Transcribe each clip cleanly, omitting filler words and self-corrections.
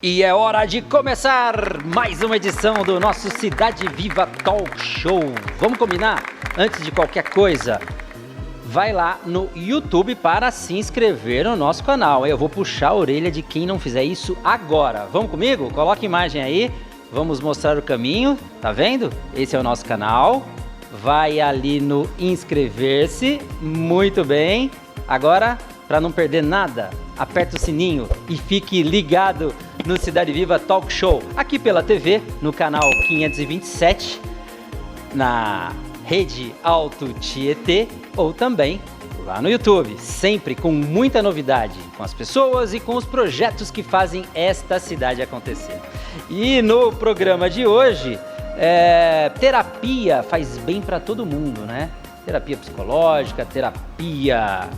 E é hora de começar mais uma edição do nosso Cidade Viva Talk Show. Vamos combinar? Antes de qualquer coisa, vai lá no YouTube para se inscrever no nosso canal. Eu vou puxar a orelha de quem não fizer isso agora. Vamos comigo? Coloca a imagem aí. Vamos mostrar o caminho. Tá vendo? Esse é o nosso canal. Vai ali no inscrever-se. Muito bem. Agora, para não perder nada, aperta o sininho e fique ligado no Cidade Viva Talk Show, aqui pela TV, no canal 527, na rede Alto Tietê, ou também lá no YouTube, sempre com muita novidade, com as pessoas e com os projetos que fazem esta cidade acontecer. E no programa de hoje, terapia faz bem para todo mundo, né? Terapia psicológica, terapia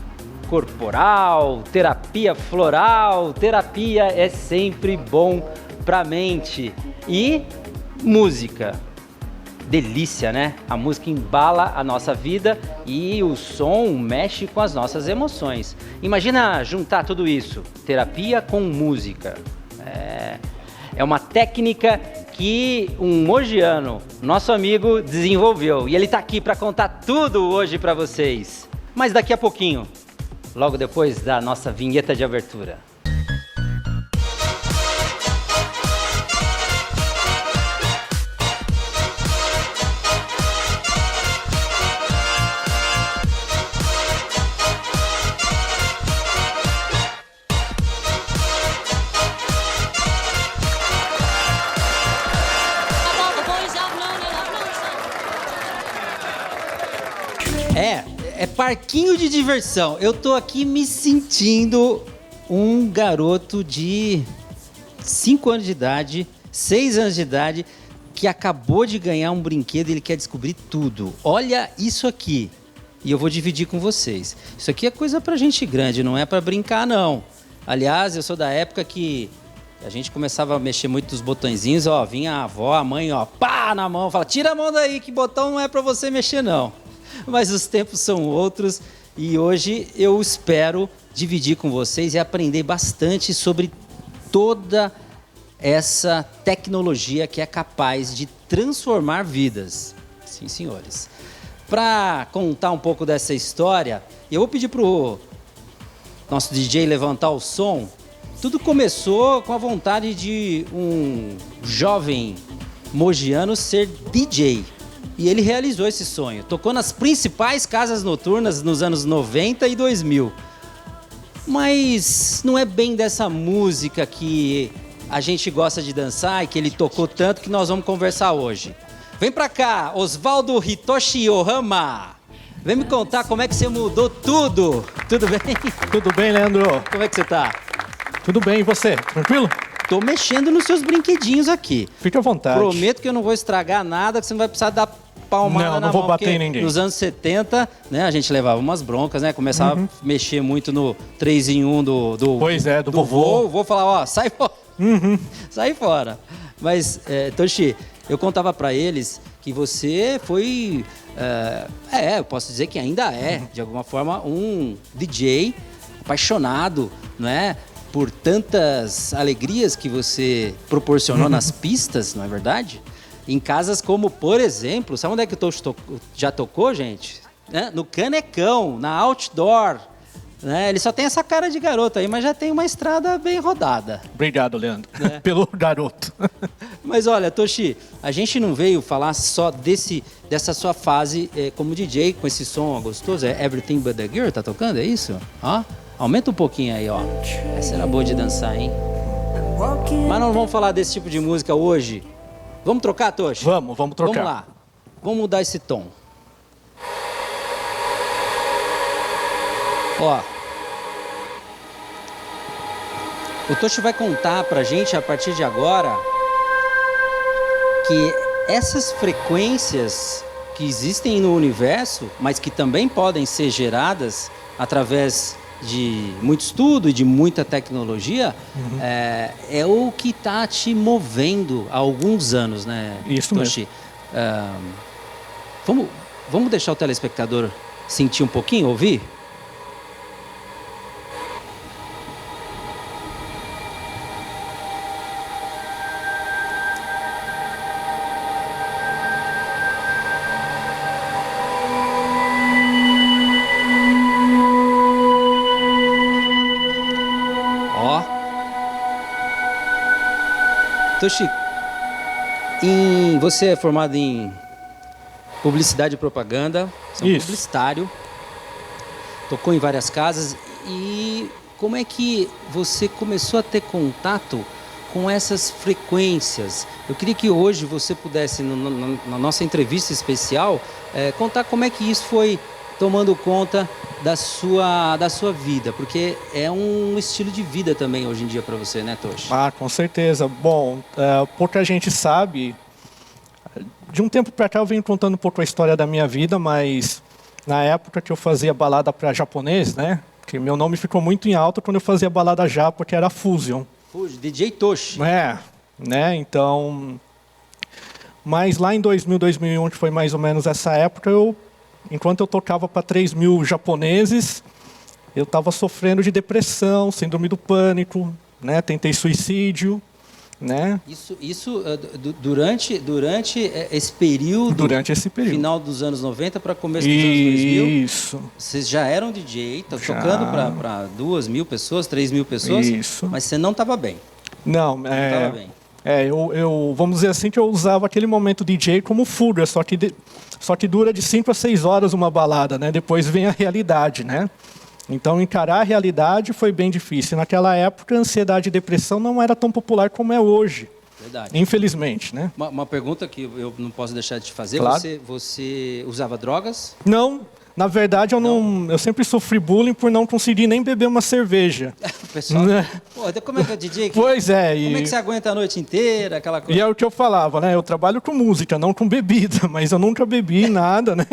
corporal, terapia floral, terapia é sempre bom pra mente. E música, delícia, né? A música embala a nossa vida e o som mexe com as nossas emoções. Imagina juntar tudo isso, terapia com música. É uma técnica que um mogiano, nosso amigo, desenvolveu. E ele tá aqui para contar tudo hoje para vocês. Mas daqui a pouquinho, logo depois da nossa vinheta de abertura. É parquinho de diversão. Eu tô aqui me sentindo um garoto de 5 anos de idade, 6 anos de idade, que acabou de ganhar um brinquedo e ele quer descobrir tudo. Olha isso aqui. E eu vou dividir com vocês. Isso aqui é coisa pra gente grande, não é pra brincar, não. Aliás, eu sou da época que a gente começava a mexer muito nos botõezinhos, ó, vinha a avó, a mãe, ó, pá, na mão, fala, tira a mão daí, que botão não é pra você mexer, não. Mas os tempos são outros e hoje eu espero dividir com vocês e aprender bastante sobre toda essa tecnologia que é capaz de transformar vidas. Sim, senhores. Para contar um pouco dessa história, eu vou pedir para o nosso DJ levantar o som. Tudo começou com a vontade de um jovem mogiano ser DJ. E ele realizou esse sonho. Tocou nas principais casas noturnas nos anos 90 e 2000. Mas não é bem dessa música que a gente gosta de dançar e que ele tocou tanto que nós vamos conversar hoje. Vem pra cá, Osvaldo Hitoshi Ohama. Vem me contar como é que você mudou tudo. Tudo bem? Tudo bem, Leandro? Como é que você tá? Tudo bem, e você? Tranquilo? Tô mexendo nos seus brinquedinhos aqui. Fique à vontade. Prometo que eu não vou estragar nada, que você não vai precisar dar palmada na mão. Não vou bater em ninguém. Nos anos 70, né, a gente levava umas broncas, né? Começava a mexer muito no 3 em 1 do vovô. Vou falar, ó, sai fora. Sai fora. Mas, Toshi, eu contava pra eles que você foi, eu posso dizer que ainda é, de alguma forma, um DJ apaixonado, né? Por tantas alegrias que você proporcionou nas pistas, não é verdade? Em casas como, por exemplo, sabe onde é que o Toshi já tocou, gente? No Canecão, na Outdoor. Né? Ele só tem essa cara de garoto aí, mas já tem uma estrada bem rodada. Obrigado, Leandro, pelo garoto. Mas olha, Toshi, a gente não veio falar só dessa sua fase como DJ, com esse som gostoso. É Everything But The Girl, tá tocando, é isso? Ó, aumenta um pouquinho aí, ó. Essa era boa de dançar, hein? Mas não vamos falar desse tipo de música hoje. Vamos trocar, Toshi? Vamos trocar. Vamos lá. Vamos mudar esse tom. Ó. O Toshi vai contar pra gente, a partir de agora, que essas frequências que existem no universo, mas que também podem ser geradas através de muito estudo e de muita tecnologia, é o que está te movendo há alguns anos, né, Isso Toshi? Mesmo. Vamos deixar o telespectador sentir um pouquinho, ouvir? Toshi, você é formado em publicidade e propaganda, você é um publicitário, tocou em várias casas. E como é que você começou a ter contato com essas frequências? Eu queria que hoje você pudesse, na nossa entrevista especial, contar como é que isso foi tomando conta da sua vida, porque é um estilo de vida também hoje em dia para você, né, Toshi? Ah, com certeza. Bom, pouca gente sabe. De um tempo para cá eu venho contando um pouco a história da minha vida, mas na época que eu fazia balada para japonês, né? Que meu nome ficou muito em alta quando eu fazia balada japa, que era Fusion. DJ Toshi. Né? Então... Mas lá em 2000, 2001, que foi mais ou menos essa época, enquanto eu tocava para 3.000 japoneses, eu estava sofrendo de depressão, síndrome do pânico, né? Tentei suicídio, né? Isso durante esse período? Durante esse período. Final dos anos 90 para começo dos anos 2000? Isso. Vocês já eram DJ, tocando para 2.000 pessoas, 3.000 pessoas? Isso. Mas você não estava bem? Não estava bem. Eu vamos dizer assim que eu usava aquele momento DJ como fuga, só que dura de 5 a 6 horas uma balada, né? Depois vem a realidade, né? Então encarar a realidade foi bem difícil. Naquela época, a ansiedade e depressão não era tão popular como é hoje. Verdade. Infelizmente, né? Uma pergunta que eu não posso deixar de te fazer. Claro. Você usava drogas? Não. Na verdade, eu sempre sofri bullying por não conseguir nem beber uma cerveja. Pessoal, pô, como é que é DJ? Pois é. Como é que você aguenta a noite inteira, aquela coisa? E é o que eu falava, né? Eu trabalho com música, não com bebida, mas eu nunca bebi nada, né?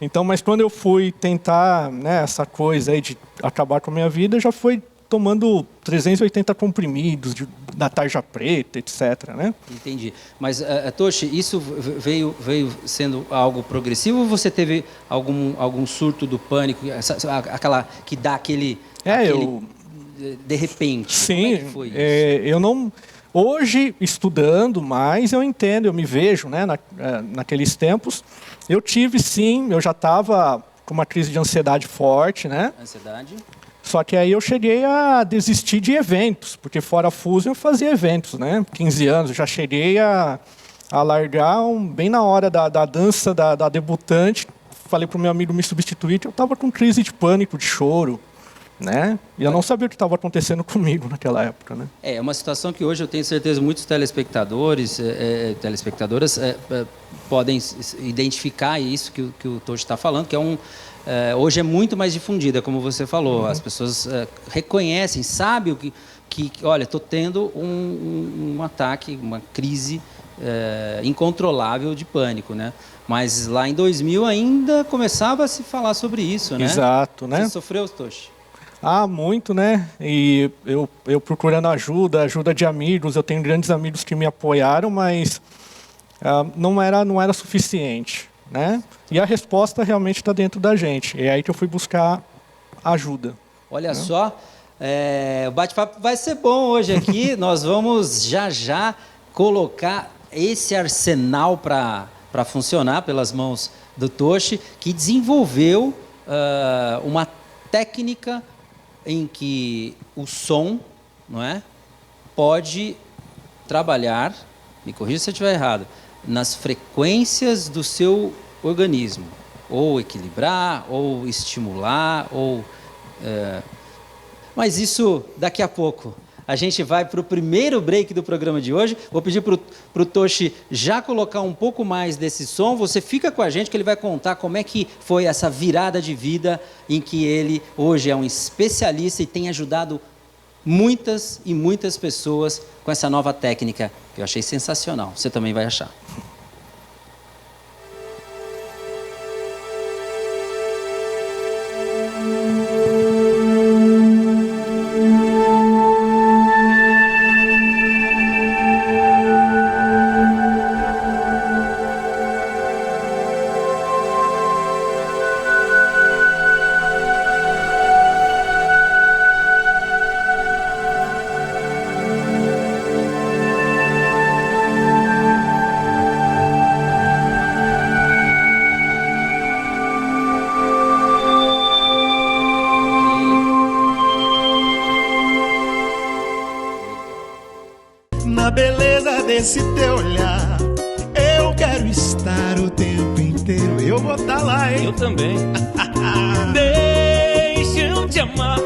Então, mas quando eu fui tentar, né, essa coisa aí de acabar com a minha vida, já foi tomando 380 comprimidos da tarja preta, etc, né? Entendi. Mas, Toshi, isso veio sendo algo progressivo ou você teve algum surto do pânico, aquela que dá aquele de repente? Sim, como é que foi isso? Eu não... Hoje, estudando mais, eu entendo, eu me vejo, né, naqueles tempos. Eu tive, sim, eu já estava com uma crise de ansiedade forte, né? Ansiedade? Só que aí eu cheguei a desistir de eventos, porque fora a Fusion eu fazia eventos, né? 15 anos, já cheguei a largar bem na hora da dança da debutante. Falei para o meu amigo me substituir, que eu estava com crise de pânico, de choro, né? E eu não sabia o que estava acontecendo comigo naquela época, né? É uma situação que hoje eu tenho certeza muitos telespectadores, telespectadoras podem identificar isso que o Toshi está falando, que hoje é muito mais difundida, como você falou. As pessoas reconhecem, sabem que olha, estou tendo um ataque, uma crise incontrolável de pânico, né? Mas lá em 2000 ainda começava a se falar sobre isso, né? Exato, né? Você sofreu, Toshi? Ah, muito, né? E eu procurando ajuda de amigos, eu tenho grandes amigos que me apoiaram, mas não era suficiente, né? E a resposta realmente está dentro da gente. É aí que eu fui buscar ajuda. Olha só, o bate-papo vai ser bom hoje aqui. Nós vamos já colocar esse arsenal para funcionar pelas mãos do Toshi, que desenvolveu uma técnica em que o som, não é, pode trabalhar, me corrija se eu estiver errado, nas frequências do seu organismo, ou equilibrar, ou estimular, mas isso daqui a pouco. A gente vai para o primeiro break do programa de hoje. Vou pedir para o Toshi já colocar um pouco mais desse som. Você fica com a gente que ele vai contar como é que foi essa virada de vida em que ele hoje é um especialista e tem ajudado muitas e muitas pessoas com essa nova técnica que eu achei sensacional. Você também vai achar. na beleza desse teu olhar. Eu quero estar o tempo inteiro, eu vou estar lá, hein? Eu também. Deixa eu te amar,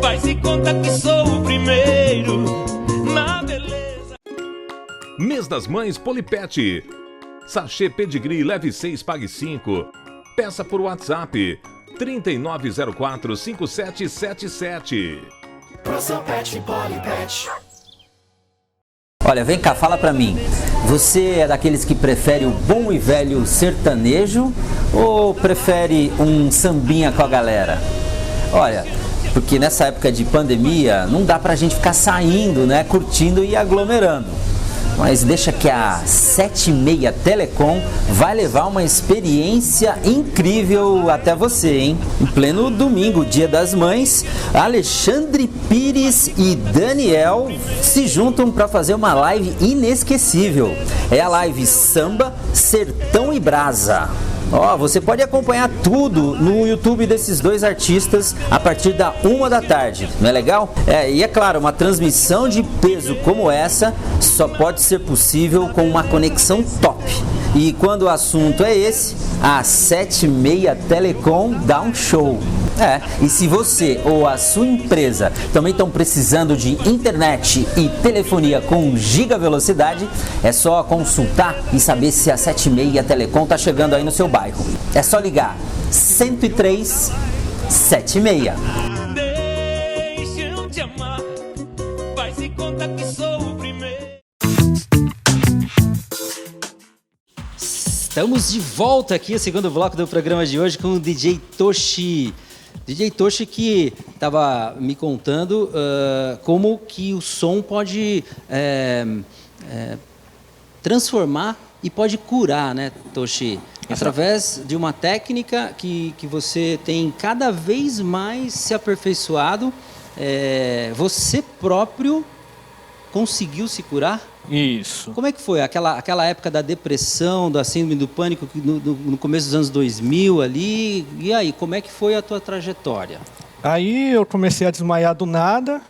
faz-se conta que sou o primeiro na beleza. Mês das Mães Polipet. Sachê Pedigree leve 6, pague 5. Peça por WhatsApp 3904-5777. Pro seu pet, Polipet. Olha, vem cá, fala pra mim. Você é daqueles que prefere o bom e velho sertanejo ou prefere um sambinha com a galera? Olha, porque nessa época de pandemia não dá pra gente ficar saindo, né, curtindo e aglomerando. Mas deixa que a 76 Telecom vai levar uma experiência incrível até você, hein? Em pleno domingo, Dia das Mães, Alexandre Pires e Daniel se juntam para fazer uma live inesquecível. É a live Samba, Sertão e Brasa. Ó, você pode acompanhar tudo no YouTube desses dois artistas a partir da 1 da tarde, não é legal? E é claro, uma transmissão de peso como essa só pode ser possível com uma conexão top. E quando o assunto é esse, a 76 Telecom dá um show. E se você ou a sua empresa também estão precisando de internet e telefonia com giga velocidade, é só consultar e saber se a 76 Telecom está chegando aí no seu bairro. É só ligar 103 76. Deixa eu te amar, faz-se conta que sou o primeiro. Estamos de volta aqui, o segundo bloco do programa de hoje com o DJ Toshi. DJ Toshi que estava me contando como que o som pode transformar e pode curar, né, Toshi? Através de uma técnica que você tem cada vez mais se aperfeiçoado, você próprio conseguiu se curar? Isso. Como é que foi aquela época da depressão, da síndrome do pânico, no começo dos anos 2000 ali? E aí, como é que foi a tua trajetória? Aí eu comecei a desmaiar do nada.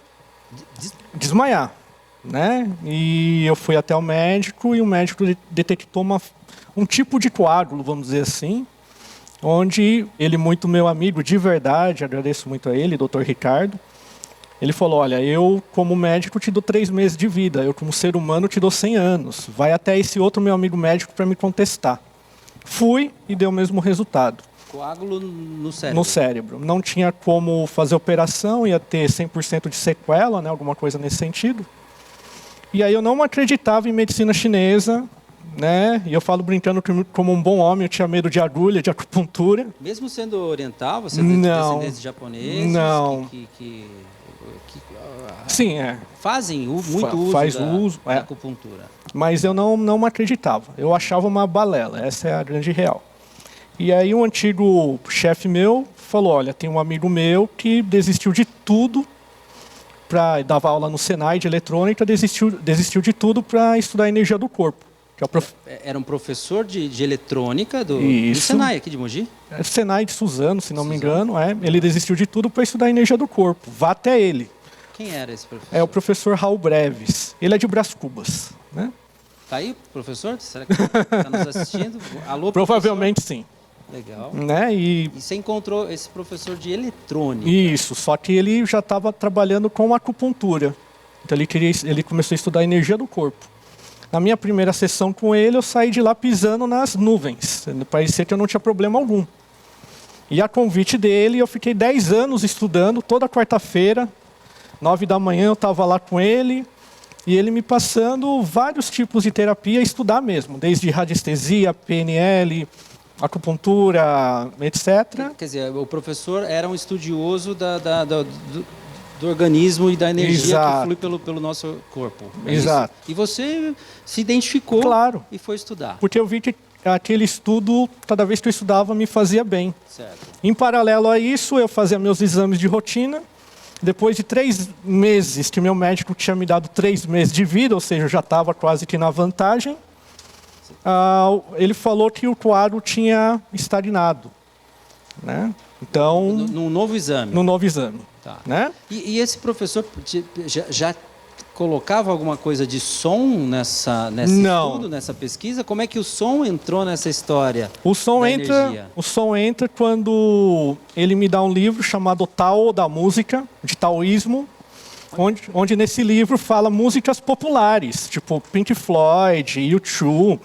Desmaiar, né? E eu fui até o médico e o médico detectou um tipo de coágulo, vamos dizer assim, onde ele, muito meu amigo de verdade, agradeço muito a ele, Dr. Ricardo, ele falou, olha, eu como médico te dou 3 meses de vida, eu como ser humano te dou 100 anos. Vai até esse outro meu amigo médico para me contestar. Fui e deu o mesmo resultado. Coágulo no cérebro? No cérebro. Não tinha como fazer operação, ia ter 100% de sequela, né, alguma coisa nesse sentido. E aí eu não acreditava em medicina chinesa, né? E eu falo brincando que como um bom homem eu tinha medo de agulha, de acupuntura. Mesmo sendo oriental, você tem descendentes japoneses? Não. Sim, fazem muito uso da acupuntura. Mas eu não acreditava. Eu achava uma balela. Essa é a grande real. E aí um antigo chefe meu falou, olha, tem um amigo meu que desistiu de tudo, dava aula no Senai de eletrônica, desistiu de tudo para estudar a energia do corpo. Que era um professor de eletrônica do Senai aqui de Mogi? Senai de Suzano, se não me engano. Ele desistiu de tudo para estudar a energia do corpo. Vá até ele. Quem era esse professor? É o professor Raul Breves. Ele é de Brás Cubas, né? Tá aí, professor? Será que está nos assistindo? Alô, provavelmente sim. Legal. Né? E você encontrou esse professor de eletrônica? Isso, só que ele já estava trabalhando com acupuntura. Então ele começou a estudar a energia do corpo. Na minha primeira sessão com ele, eu saí de lá pisando nas nuvens. Parecia que eu não tinha problema algum. E a convite dele, eu fiquei 10 anos estudando, toda quarta-feira, 9 da manhã eu estava lá com ele, e ele me passando vários tipos de terapia, estudar mesmo, desde radiestesia, PNL, acupuntura, etc. Quer dizer, o professor era um estudioso do organismo e da energia que flui pelo nosso corpo. Exato. E você se identificou e foi estudar. Porque eu vi que aquele estudo, cada vez que eu estudava, me fazia bem. Certo. Em paralelo a isso, eu fazia meus exames de rotina. Depois de 3 meses, que meu médico tinha me dado 3 meses de vida, ou seja, eu já estava quase que na vantagem, ele falou que o quadro tinha estagnado. Né? Então, no novo exame? No novo exame. Tá. Né? E esse professor já colocava alguma coisa de som nesse Não. estudo, nessa pesquisa? Como é que o som entrou nessa história? O som da entra, energia? o som entra quando ele me dá um livro chamado Tao da Música, de taoísmo, onde nesse livro fala músicas populares, tipo Pink Floyd, U2.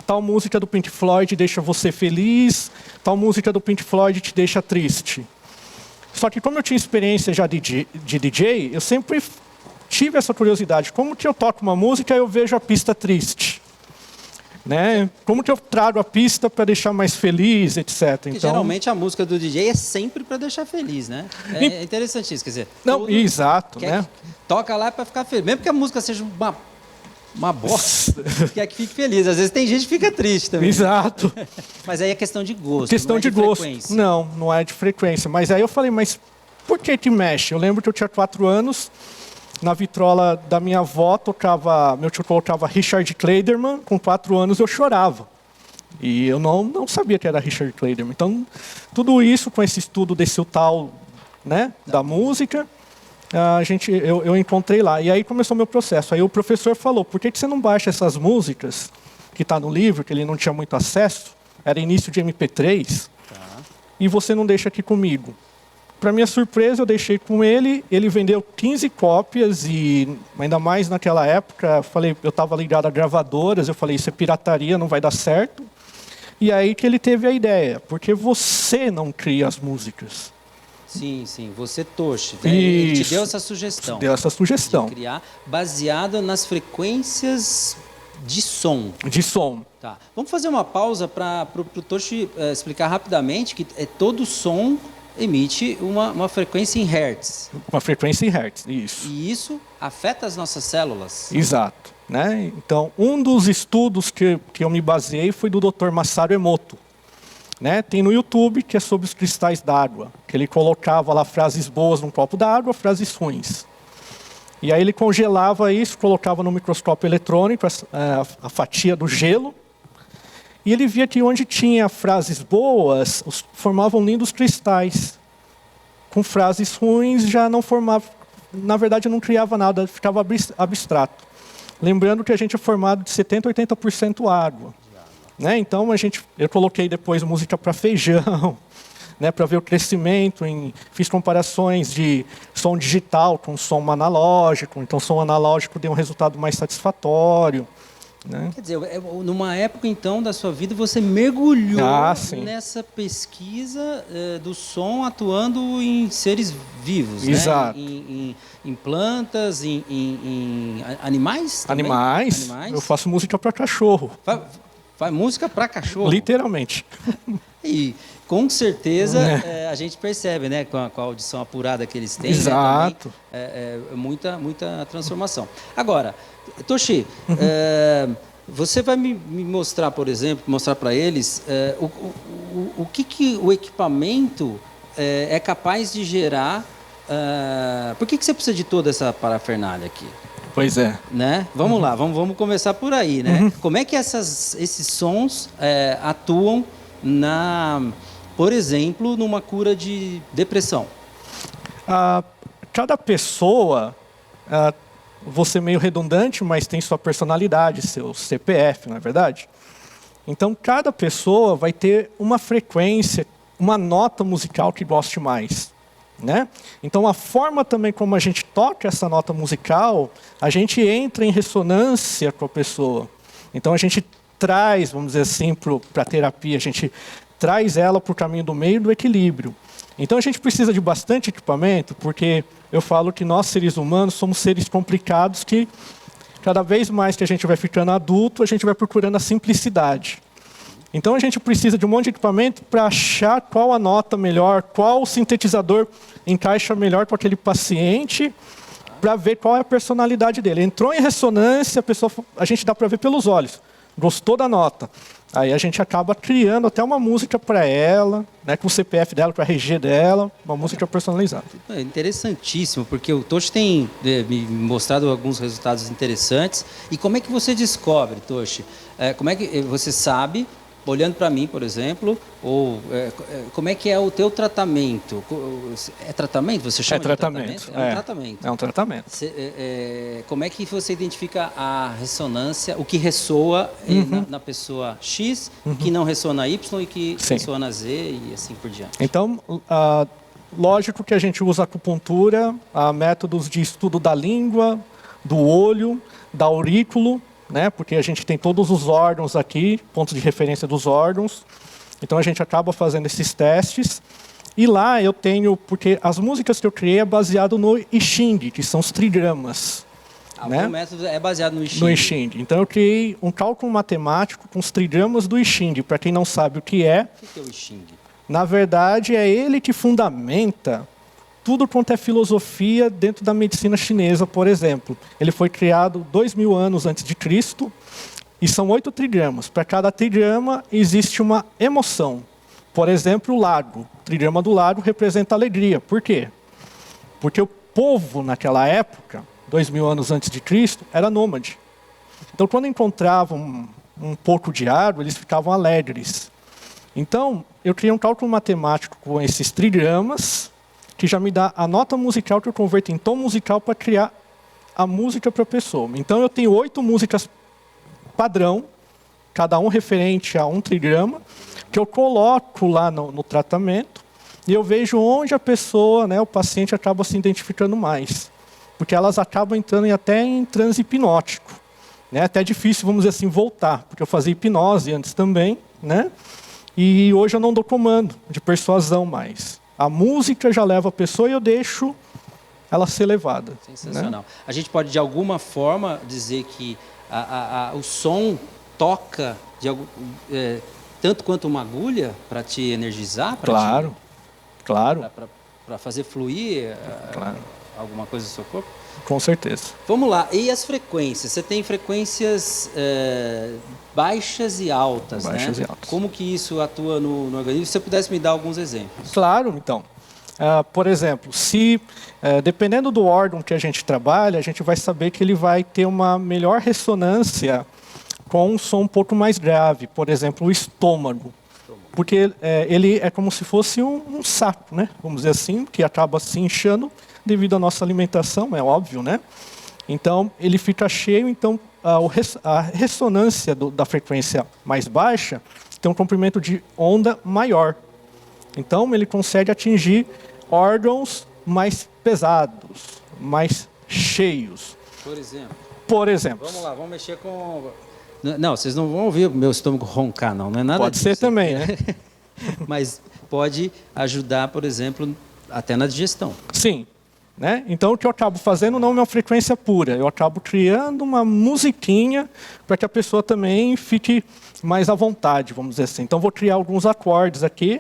Tal música do Pink Floyd deixa você feliz, tal música do Pink Floyd te deixa triste. Só que como eu tinha experiência já de DJ, eu sempre tive essa curiosidade. Como que eu toco uma música e eu vejo a pista triste? Né? Como que eu trago a pista para deixar mais feliz, etc. Porque geralmente a música do DJ é sempre para deixar feliz, né? É interessante isso, quer dizer... Não, exato, né? Toca lá para ficar feliz. Mesmo que a música seja uma bosta, quer que fique feliz. Às vezes tem gente que fica triste também. Exato. Mas aí é questão de gosto, questão não é de gosto. frequência. Não é de frequência. Mas aí eu falei, mas por que mexe? Eu lembro que eu tinha 4 anos, na vitrola da minha avó, meu tio colocava Richard Clayderman, com 4 anos eu chorava. E eu não sabia que era Richard Clayderman. Então, tudo isso, com esse estudo desse tal, né, da música, eu encontrei lá. E aí começou o meu processo. Aí o professor falou, por que você não baixa essas músicas que está no livro, que ele não tinha muito acesso, era início de MP3, e você não deixa aqui comigo? Para minha surpresa, eu deixei com ele, ele vendeu 15 cópias e, ainda mais naquela época, eu estava ligado a gravadoras, eu falei, isso é pirataria, não vai dar certo. E aí que ele teve a ideia, porque você não cria as músicas. Sim, você, Toshi, né? Ele te deu essa sugestão. Deu essa sugestão. De criar baseado nas frequências de som. De som. Tá. Vamos fazer uma pausa para o Toshi explicar rapidamente que todo som emite uma frequência em hertz. Uma frequência em hertz, isso. E isso afeta as nossas células. Exato. Né? Então, um dos estudos que eu me baseei foi do Dr. Masaru Emoto. Né? Tem no YouTube, que é sobre os cristais d'água, que ele colocava lá frases boas num copo d'água, frases ruins. E aí ele congelava isso, colocava no microscópio eletrônico a fatia do gelo, e ele via que onde tinha frases boas, formavam lindos cristais. Com frases ruins já não formava, na verdade não criava nada, ficava abstrato. Lembrando que a gente é formado de 70% a 80% água. Né? Então eu coloquei depois música para feijão, né, para ver o crescimento, fiz comparações de som digital com som analógico, então som analógico deu um resultado mais satisfatório. Né? Quer dizer, numa época então da sua vida você mergulhou nessa pesquisa do som atuando em seres vivos, exato. Né? Em plantas, em animais também? Animais. Eu faço música para cachorro. Faz música para cachorro? Literalmente. E com certeza a gente percebe, né, com a audição apurada que eles têm. Exato. Né, muita transformação. Agora, Toshi, você vai me mostrar, por exemplo, mostrar para eles o que o equipamento é capaz de gerar. Por que você precisa de toda essa parafernália aqui? Pois é. Né? Vamos lá, vamos começar por aí, né? Como é que esses sons atuam por exemplo, numa cura de depressão? Cada pessoa, vou ser meio redundante, mas tem sua personalidade, seu CPF, não é verdade? Então, cada pessoa vai ter uma frequência, uma nota musical que goste mais. Né? Então, a forma também como a gente toca essa nota musical, a gente entra em ressonância com a pessoa. Então, a gente traz, vamos dizer assim, para a terapia, a gente traz ela para o caminho do meio do equilíbrio. Então, a gente precisa de bastante equipamento, porque eu falo que nós, seres humanos, somos seres complicados que, cada vez mais que a gente vai ficando adulto, a gente vai procurando a simplicidade. Então, a gente precisa de um monte de equipamento para achar qual a nota melhor, qual sintetizador encaixa melhor com aquele paciente, para ver qual é a personalidade dele. Entrou em ressonância, a gente dá para ver pelos olhos. Gostou da nota. Aí a gente acaba criando até uma música para ela, né, com o CPF dela, com a RG dela, uma música personalizada. É interessantíssimo, porque o Toshi tem me mostrado alguns resultados interessantes. E como é que você descobre, Toshi? Como é que você sabe olhando para mim, por exemplo, ou como é que é o teu tratamento? É tratamento? Você chama de tratamento? É um tratamento. É um tratamento. Como é que você identifica a ressonância, o que ressoa na pessoa X, que não ressoa na Y e que ressoa na Z e assim por diante? Então, lógico que a gente usa acupuntura, métodos de estudo da língua, do olho, da aurículo, né? Porque a gente tem todos os órgãos aqui, pontos de referência dos órgãos. Então a gente acaba fazendo esses testes. E lá eu tenho, porque as músicas que eu criei é baseado no I Ching, que são os trigramas. O método é baseado no I Ching. No I Ching. Então eu criei um cálculo matemático com os trigramas do I Ching. Para quem não sabe o que é o I Ching? Na verdade é ele que fundamenta tudo quanto é filosofia dentro da medicina chinesa, por exemplo. Ele foi criado 2000 anos antes de Cristo e são 8 trigramas. Para cada trigrama existe uma emoção. Por exemplo, o lago. O trigrama do lago representa alegria. Por quê? Porque o povo naquela época, 2000 anos antes de Cristo, era nômade. Então, quando encontravam um pouco de água, eles ficavam alegres. Então, eu criei um cálculo matemático com esses trigramas, que já me dá a nota musical que eu converto em tom musical para criar a música para a pessoa. Então eu tenho 8 músicas padrão, cada um referente a um trigrama, que eu coloco lá no tratamento e eu vejo onde a pessoa, né, o paciente acaba se identificando mais. Porque elas acabam entrando até em transe hipnótico. Né? Até difícil, vamos dizer assim, voltar, porque eu fazia hipnose antes também, né? E hoje eu não dou comando de persuasão mais. A música já leva a pessoa e eu deixo ela ser levada. Sensacional. Né? A gente pode, de alguma forma, dizer que o som toca tanto quanto uma agulha para te energizar? Claro. Para fazer fluir alguma coisa do seu corpo? Com certeza. Vamos lá. E as frequências? Você tem frequências baixas e altas, baixas né? E altas. Como que isso atua no organismo? Se você pudesse me dar alguns exemplos. Claro, então. Por exemplo, se dependendo do órgão que a gente trabalha, a gente vai saber que ele vai ter uma melhor ressonância com um som um pouco mais grave. Por exemplo, o estômago. Porque ele é como se fosse um saco, né? Vamos dizer assim, que acaba se inchando devido à nossa alimentação, é óbvio, né? Então, ele fica cheio, então a ressonância da frequência mais baixa tem um comprimento de onda maior. Então, ele consegue atingir órgãos mais pesados, mais cheios. Por exemplo. Vamos lá, vamos mexer com... Não, vocês não vão ouvir o meu estômago roncar, não é nada Pode disso. ser também, né? Mas pode ajudar, por exemplo, até na digestão. Sim. Né? Então, o que eu acabo fazendo não é uma frequência pura. Eu acabo criando uma musiquinha para que a pessoa também fique mais à vontade, vamos dizer assim. Então, vou criar alguns acordes aqui.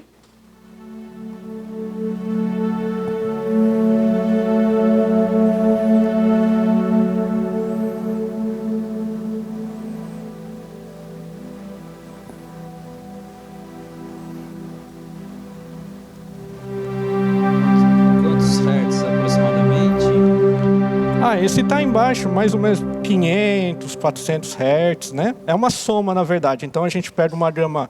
Esse está embaixo, mais ou menos 500, 400 Hz, né? É uma soma, na verdade. Então, a gente pega uma gama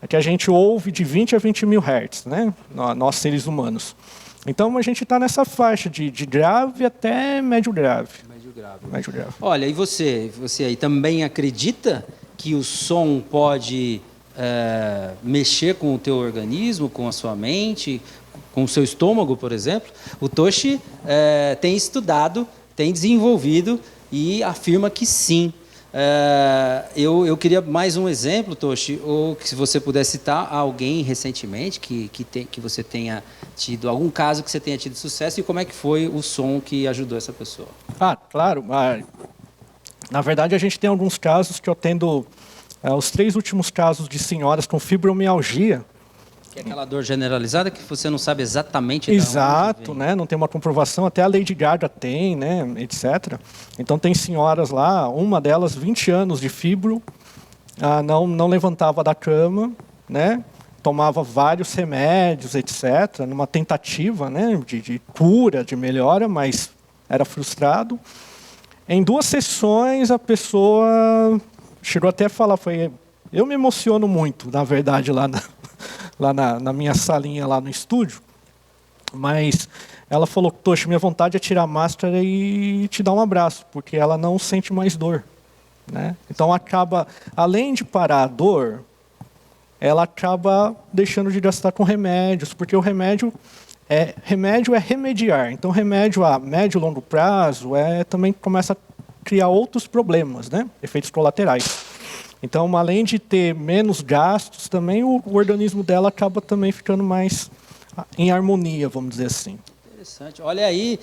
que a gente ouve de 20 a 20 mil Hz, né? Nós, seres humanos. Então, a gente está nessa faixa de grave até médio grave. Médio grave. Olha, e você aí também acredita que o som pode mexer com o teu organismo, com a sua mente, com o seu estômago, por exemplo? O Toshi tem estudado, tem desenvolvido e afirma que sim. Eu queria mais um exemplo, Toshi, ou que se você pudesse citar alguém recentemente que você tenha tido, algum caso que você tenha tido sucesso e como é que foi o som que ajudou essa pessoa. Claro. Na verdade, a gente tem alguns casos que eu tendo os 3 últimos casos de senhoras com fibromialgia. Que é aquela dor generalizada que você não sabe exatamente Exato, né? Não tem uma comprovação, até a Lady Gaga tem, né? Etc. Então tem senhoras lá, uma delas 20 anos de fibro, não levantava da cama, né? Tomava vários remédios, etc. Numa tentativa, né? de cura, de melhora, mas era frustrado. Em 2 sessões a pessoa chegou até a falar, Eu me emociono muito, na verdade, lá na minha salinha, lá no estúdio. Mas ela falou, Toshi, minha vontade é tirar a máscara e te dar um abraço, porque ela não sente mais dor. Né? Então acaba, além de parar a dor, ela acaba deixando de gastar com remédios, porque o remédio é remediar. Então remédio a médio e longo prazo também começa a criar outros problemas, né? Efeitos colaterais. Então, além de ter menos gastos, também o organismo dela acaba também ficando mais em harmonia, vamos dizer assim. Interessante. Olha aí,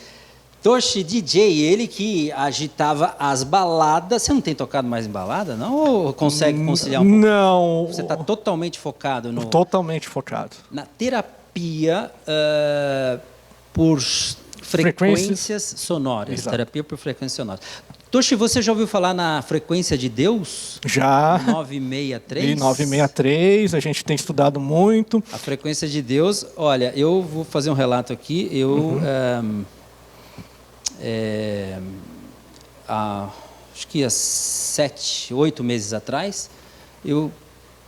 Toshi DJ, ele que agitava as baladas. Você não tem tocado mais em balada, não? Ou consegue conciliar um pouco? Não. Você está totalmente focado no... Totalmente focado. Na terapia por frequências sonoras. Exato. Terapia por frequências sonoras. Toshi, você já ouviu falar na frequência de Deus? Já. 963? E 963, a gente tem estudado muito. A frequência de Deus, olha, eu vou fazer um relato aqui. Acho que há 7, 8 meses atrás, eu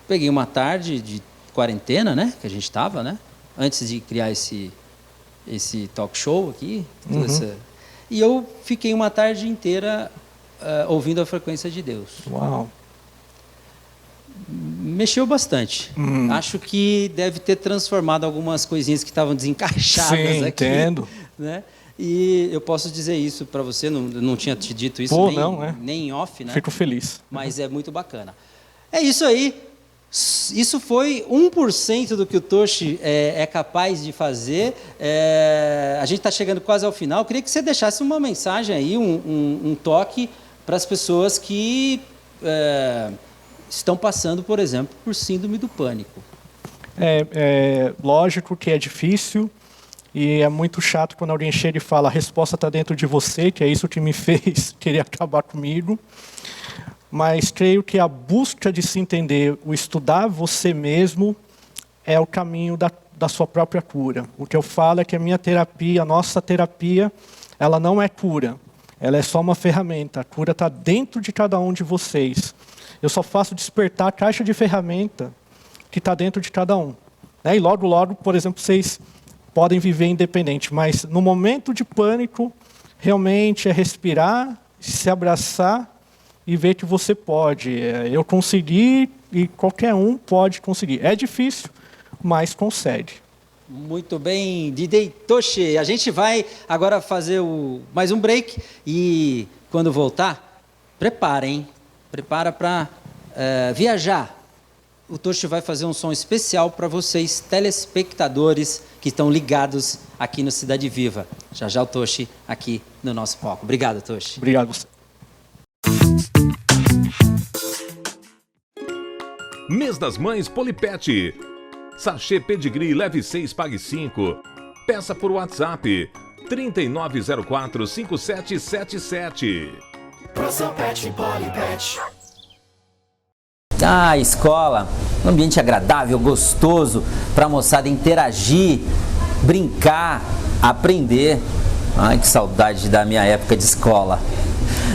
peguei uma tarde de quarentena, né, que a gente estava, né, antes de criar esse talk show aqui, e eu fiquei uma tarde inteira ouvindo a frequência de Deus. Uau! Mexeu bastante. Acho que deve ter transformado algumas coisinhas que estavam desencaixadas. Sim, aqui. Entendo. Né? E eu posso dizer isso para você, não tinha te dito isso nem em off, né? Fico feliz. Mas é muito bacana. É isso aí. Isso foi 1% do que o Toshi é capaz de fazer. A gente está chegando quase ao final. Eu queria que você deixasse uma mensagem aí, um toque para as pessoas que estão passando, por exemplo, por síndrome do pânico. Lógico que é difícil e é muito chato quando alguém chega e fala a resposta está dentro de você, que é isso que me fez querer acabar comigo. Mas creio que a busca de se entender, o estudar você mesmo, é o caminho da sua própria cura. O que eu falo é que a minha terapia, a nossa terapia, ela não é cura. Ela é só uma ferramenta. A cura está dentro de cada um de vocês. Eu só faço despertar a caixa de ferramenta que está dentro de cada um. Né? E logo, logo, por exemplo, vocês podem viver independente. Mas no momento de pânico, realmente é respirar, se abraçar e ver que você pode. Eu consegui e qualquer um pode conseguir. É difícil, mas consegue. Muito bem, DJ Toshi. A gente vai agora fazer mais um break e quando voltar, prepara para viajar. O Toshi vai fazer um som especial para vocês, telespectadores que estão ligados aqui no Cidade Viva. Já já o Toshi aqui no nosso palco. Obrigado, Toshi. Obrigado a você. Mês das Mães Polipet. Sachê Pedigree leve 6, pague 5. Peça por WhatsApp 3904-5777. Proção Pet Polipet. A escola, um ambiente agradável, gostoso, para a moçada interagir, brincar, aprender. Ai, que saudade da minha época de escola.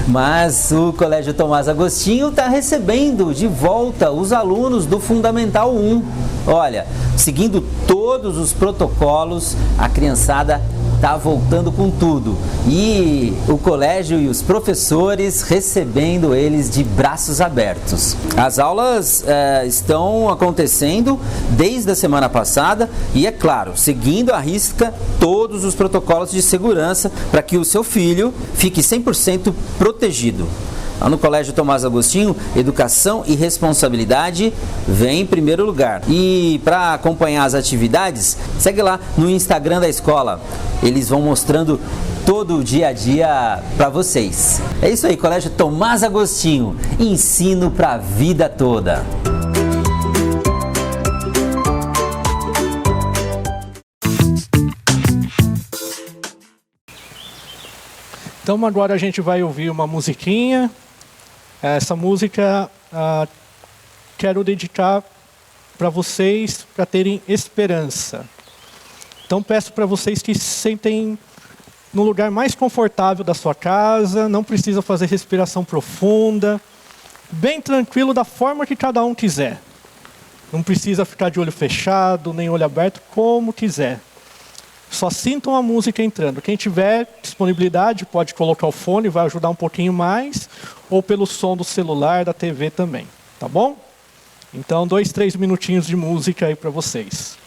Mas o Colégio Tomás Agostinho está recebendo de volta os alunos do Fundamental 1. Olha, seguindo todos os protocolos, a criançada está voltando com tudo. E o colégio e os professores recebendo eles de braços abertos. As aulas estão acontecendo desde a semana passada e, é claro, seguindo à risca todos os protocolos de segurança para que o seu filho fique 100% protegido. Lá no Colégio Tomás Agostinho, educação e responsabilidade vem em primeiro lugar. E para acompanhar as atividades, segue lá no Instagram da escola. Eles vão mostrando todo o dia a dia para vocês. É isso aí, Colégio Tomás Agostinho. Ensino para a vida toda. Então agora a gente vai ouvir uma musiquinha. Essa música quero dedicar para vocês, para terem esperança. Então peço para vocês que se sentem no lugar mais confortável da sua casa, não precisa fazer respiração profunda, bem tranquilo, da forma que cada um quiser. Não precisa ficar de olho fechado, nem olho aberto, como quiser. Só sintam a música entrando. Quem tiver disponibilidade pode colocar o fone, vai ajudar um pouquinho mais, ou pelo som do celular, da TV também, tá bom? Então, 2, 3 minutinhos de música aí para vocês.